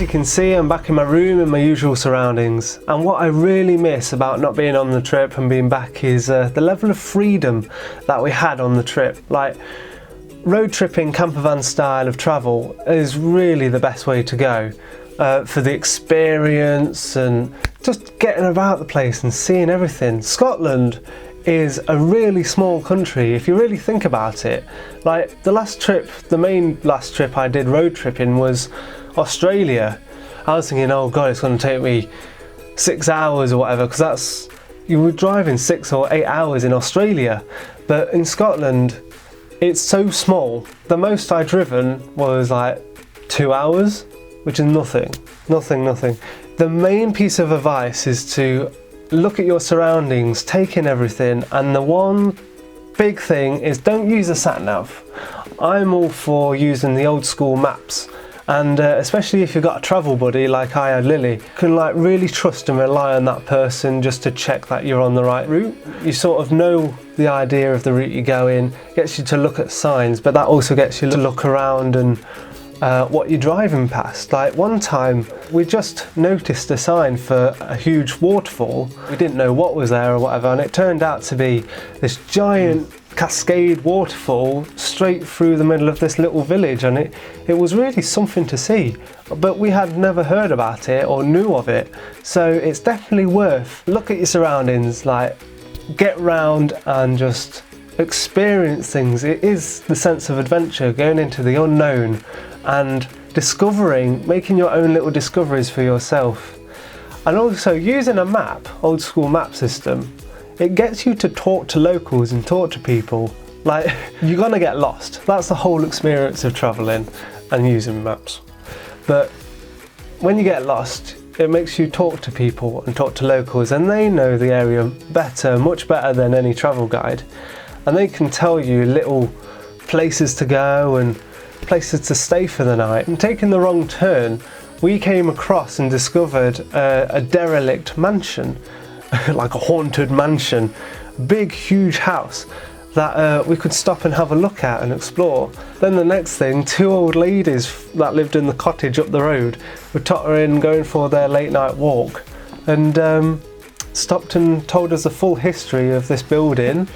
you can see, I'm back in my room in my usual surroundings, and what I really miss about not being on the trip and being back is the level of freedom that we had on the trip. Like, road tripping, campervan style of travel is really the best way to go for the experience and just getting about the place and seeing everything. Scotland is a really small country if you really think about it. Like, the main last trip I did road tripping was Australia. I was thinking, oh god, it's going to take me 6 hours or whatever, because you were driving 6 or 8 hours in Australia. But in Scotland, it's so small. The most I'd driven was like 2 hours, which is nothing. The main piece of advice is to look at your surroundings, take in everything, and the one big thing is don't use a sat-nav. I'm all for using the old school maps, and especially if you've got a travel buddy like I had Lily, you can like really trust and rely on that person just to check that you're on the right route. You sort of know the idea of the route you go in, gets you to look at signs, but that also gets you to look around and what you're driving past. Like, one time we just noticed a sign for a huge waterfall. We didn't know what was there or whatever, and it turned out to be this giant cascade waterfall straight through the middle of this little village, and it was really something to see, but we had never heard about it or knew of it. So it's definitely worth look at your surroundings, like get round and just experience things. It is the sense of adventure, going into the unknown and discovering, making your own little discoveries for yourself. And also using a map, old school map system, it gets you to talk to locals and talk to people. Like, you're gonna get lost. That's the whole experience of traveling and using maps. But when you get lost, it makes you talk to people and talk to locals, and they know the area better, much better than any travel guide. And they can tell you little places to go and places to stay for the night. And taking the wrong turn, we came across and discovered a derelict mansion, like a haunted mansion, big huge house that we could stop and have a look at and explore. Then the next thing, 2 old ladies that lived in the cottage up the road were tottering, going for their late night walk, and stopped and told us the full history of this building.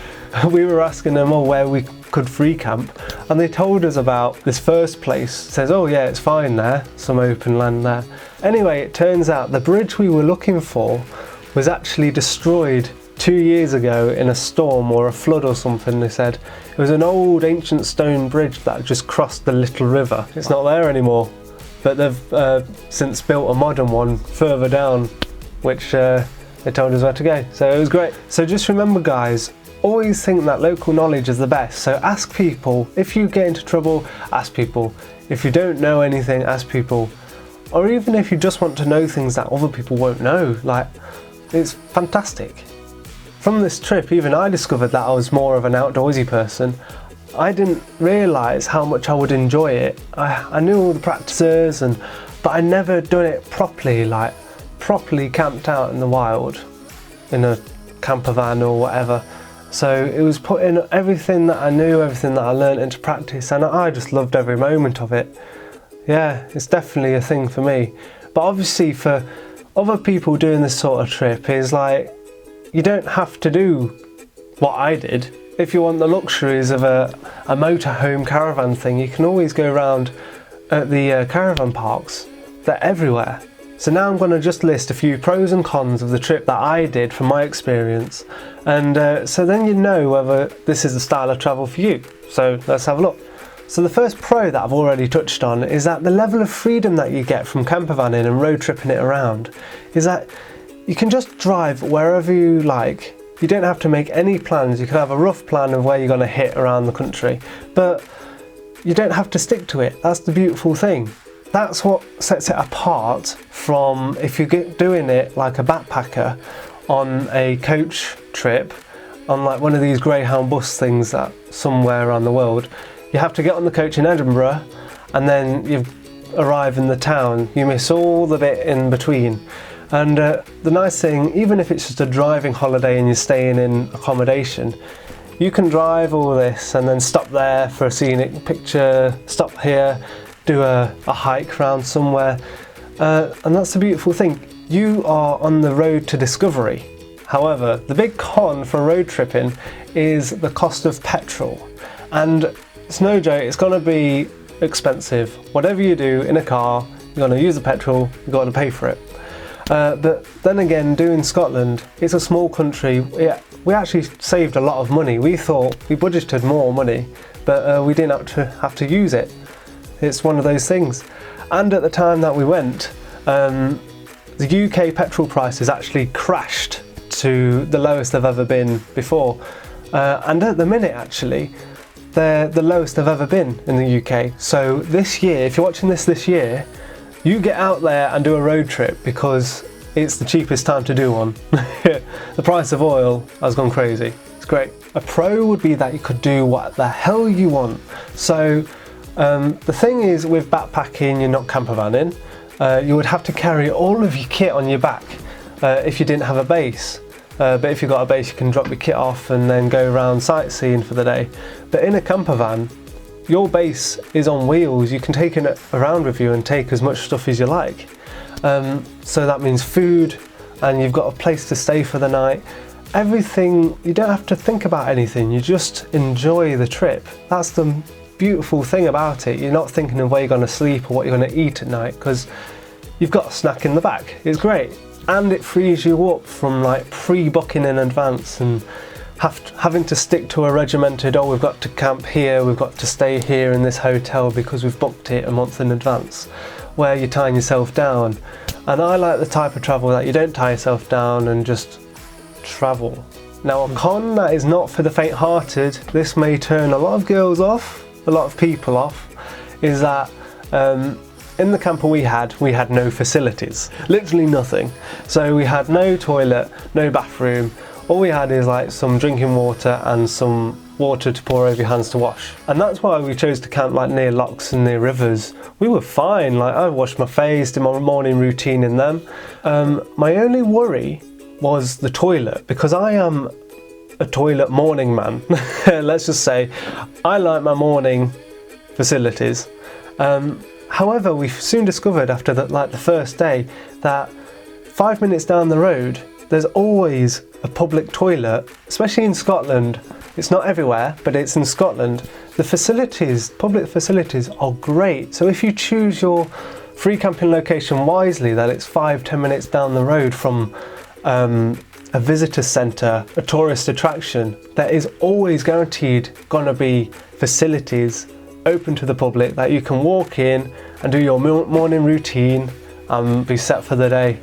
We were asking them where we could free camp, and they told us about this first place. It says, oh yeah, it's fine there, some open land there. Anyway, it turns out the bridge we were looking for was actually destroyed 2 years ago in a storm or a flood or something, they said. It was an old ancient stone bridge that just crossed the little river. It's not there anymore, but they've since built a modern one further down, which they told us where to go. So it was great. So just remember, guys, always think that local knowledge is the best. So ask people. If you get into trouble, ask people. If you don't know anything, ask people. Or even if you just want to know things that other people won't know, like, it's fantastic. From this trip, even I discovered that I was more of an outdoorsy person. I didn't realise how much I would enjoy it. I knew all the practices, but I never done it properly, like properly camped out in the wild in a camper van or whatever. So it was putting everything that I knew, everything that I learned into practice, and I just loved every moment of it. Yeah, it's definitely a thing for me. But obviously for other people doing this sort of trip, is like, you don't have to do what I did. If you want the luxuries of a motorhome caravan thing, you can always go around at the caravan parks. They're everywhere. So now I'm going to just list a few pros and cons of the trip that I did from my experience, and so then you know whether this is the style of travel for you. So let's have a look. So the first pro that I've already touched on is that the level of freedom that you get from campervanning and road tripping it around is that you can just drive wherever you like. You don't have to make any plans. You can have a rough plan of where you're going to hit around the country, but you don't have to stick to it. That's the beautiful thing. That's what sets it apart from if you're doing it like a backpacker on a coach trip, on like one of these Greyhound bus things that somewhere around the world. You have to get on the coach in Edinburgh, and then you arrive in the town. You miss all the bit in between. And the nice thing, even if it's just a driving holiday and you're staying in accommodation, you can drive all this and then stop there for a scenic picture, stop here, do a hike around somewhere. And that's the beautiful thing. You are on the road to discovery. However, the big con for road tripping is the cost of petrol. And it's no joke, it's going to be expensive. Whatever you do in a car, you're going to use the petrol, you've got to pay for it. But then again, doing Scotland, it's a small country. We actually saved a lot of money. We thought we budgeted more money, but we didn't have to use it. It's one of those things. And at the time that we went, the UK petrol prices actually crashed to the lowest they've ever been before. And at the minute, actually, they're the lowest they've ever been in the UK. So this year, if you're watching this year, you get out there and do a road trip because it's the cheapest time to do one. The price of oil has gone crazy. It's great. A pro would be that you could do what the hell you want. So the thing is, with backpacking, you're not camper vanning. You would have to carry all of your kit on your back if you didn't have a base. But if you've got a base, you can drop your kit off and then go around sightseeing for the day. But in a camper van, your base is on wheels. You can take it around with you and take as much stuff as you like. So that means food, and you've got a place to stay for the night. Everything, you don't have to think about anything. You just enjoy the trip. That's the beautiful thing about it. You're not thinking of where you're going to sleep or what you're going to eat at night, because you've got a snack in the back. It's great. And it frees you up from like pre-booking in advance and having to stick to a regimented, oh, we've got to camp here, we've got to stay here in this hotel because we've booked it a month in advance, where you're tying yourself down. And I like the type of travel that you don't tie yourself down and just travel. Now, a con that is not for the faint-hearted, this may turn a lot of girls off, a lot of people off, is that in the camper we had no facilities, literally nothing. So we had no toilet, no bathroom. All we had is like some drinking water and some water to pour over your hands to wash. And that's why we chose to camp like near lochs and near rivers. We were fine, like I washed my face, did my morning routine in them. My only worry was the toilet, because I am a toilet morning man. Let's just say, I like my morning facilities. However, we soon discovered after the first day that 5 minutes down the road, there's always a public toilet, especially in Scotland. It's not everywhere, but it's in Scotland. The facilities, public facilities, are great. So if you choose your free camping location wisely, that it's 5-10 minutes down the road from a visitor centre, a tourist attraction, there is always guaranteed gonna be facilities open to the public that you can walk in and do your morning routine and be set for the day.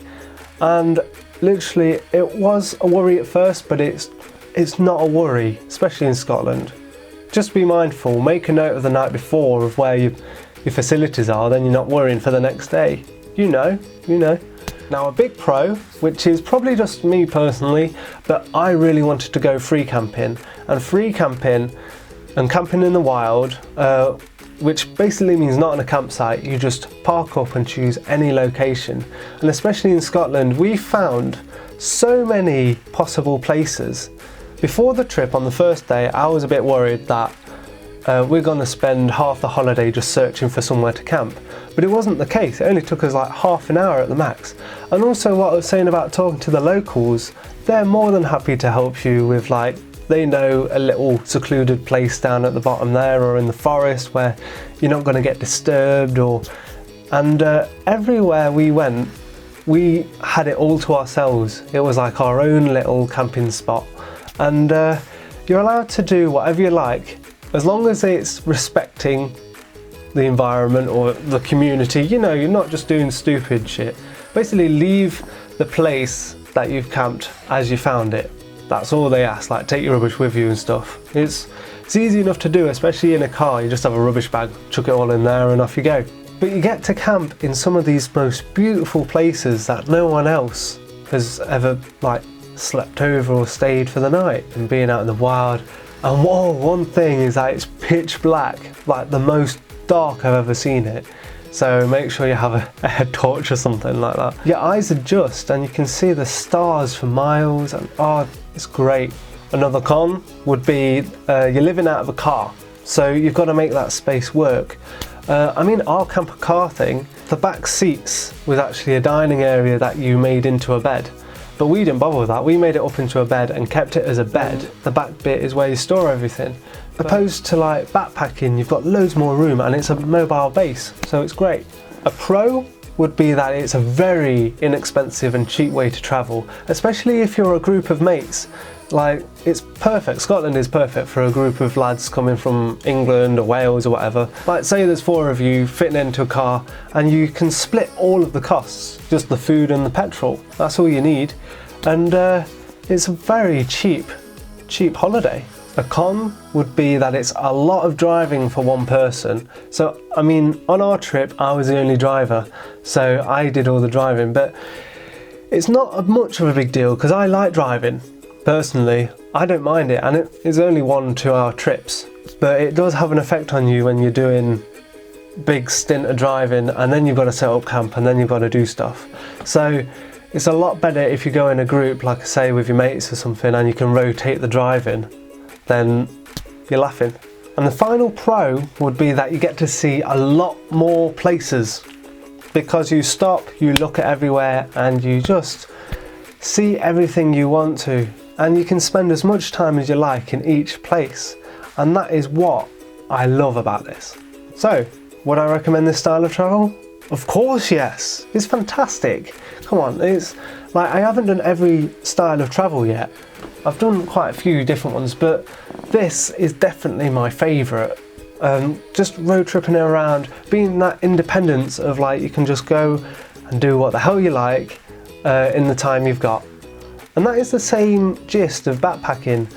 And literally, it was a worry at first, but it's not a worry, especially in Scotland. Just be mindful, make a note of the night before of where your facilities are, then you're not worrying for the next day. You know. Now, a big pro, which is probably just me personally, but I really wanted to go free camping. And free camping and camping in the wild, which basically means not on a campsite, you just park up and choose any location. And especially in Scotland, we found so many possible places. Before the trip on the first day, I was a bit worried that we're going to spend half the holiday just searching for somewhere to camp. But it wasn't the case. It only took us like half an hour at the max. And also what I was saying about talking to the locals, they're more than happy to help you with like, they know a little secluded place down at the bottom there or in the forest where you're not going to get disturbed and everywhere we went, we had it all to ourselves. It was like our own little camping spot. And you're allowed to do whatever you like, as long as it's respecting the environment or the community. You know, you're not just doing stupid shit. Basically leave the place that you've camped as you found it. That's all they ask, like take your rubbish with you and stuff. It's easy enough to do, especially in a car. You just have a rubbish bag, chuck it all in there and off you go. But you get to camp in some of these most beautiful places that no one else has ever like slept over or stayed for the night, and being out in the wild. And whoa, one thing is that it's pitch black, like the most dark I've ever seen it. So make sure you have a head torch or something like that. Your eyes adjust and you can see the stars for miles, and oh, it's great. Another con would be you're living out of a car, so you've got to make that space work. I mean, our camper car thing, the back seats was actually a dining area that you made into a bed. But we didn't bother with that, we made it up into a bed and kept it as a bed. The back bit is where you store everything. Opposed to like backpacking, you've got loads more room and it's a mobile base, so it's great. A pro would be that it's a very inexpensive and cheap way to travel, especially if you're a group of mates. Like, it's perfect. Scotland is perfect for a group of lads coming from England or Wales or whatever. Like, say there's 4 of you fitting into a car and you can split all of the costs, just the food and the petrol. That's all you need. And it's a very cheap holiday. A con would be that it's a lot of driving for one person. So, I mean, on our trip, I was the only driver, so I did all the driving, but it's not much of a big deal because I like driving. Personally, I don't mind it, and it's only 1-2 hour trips, but it does have an effect on you when you're doing big stint of driving and then you've got to set up camp and then you've got to do stuff. So it's a lot better if you go in a group, like I say, with your mates or something, and you can rotate the driving, then you're laughing. And the final pro would be that you get to see a lot more places because you stop, you look at everywhere, and you just see everything you want to. And you can spend as much time as you like in each place. And that is what I love about this. So, would I recommend this style of travel? Of course, yes. It's fantastic. Come on, it's like I haven't done every style of travel yet. I've done quite a few different ones, but this is definitely my favourite. Just road tripping around, being that independence of like you can just go and do what the hell you like in the time you've got. And that is the same gist of backpacking,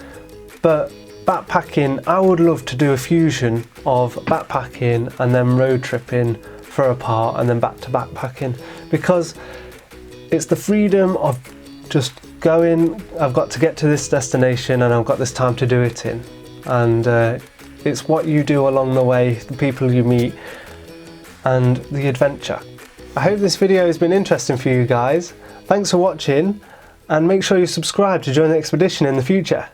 but backpacking, I would love to do a fusion of backpacking and then road tripping for a part and then back to backpacking, because it's the freedom of just going, I've got to get to this destination and I've got this time to do it in, and it's what you do along the way, the people you meet and the adventure. I hope this video has been interesting for you guys. Thanks for watching, and make sure you subscribe to join the expedition in the future.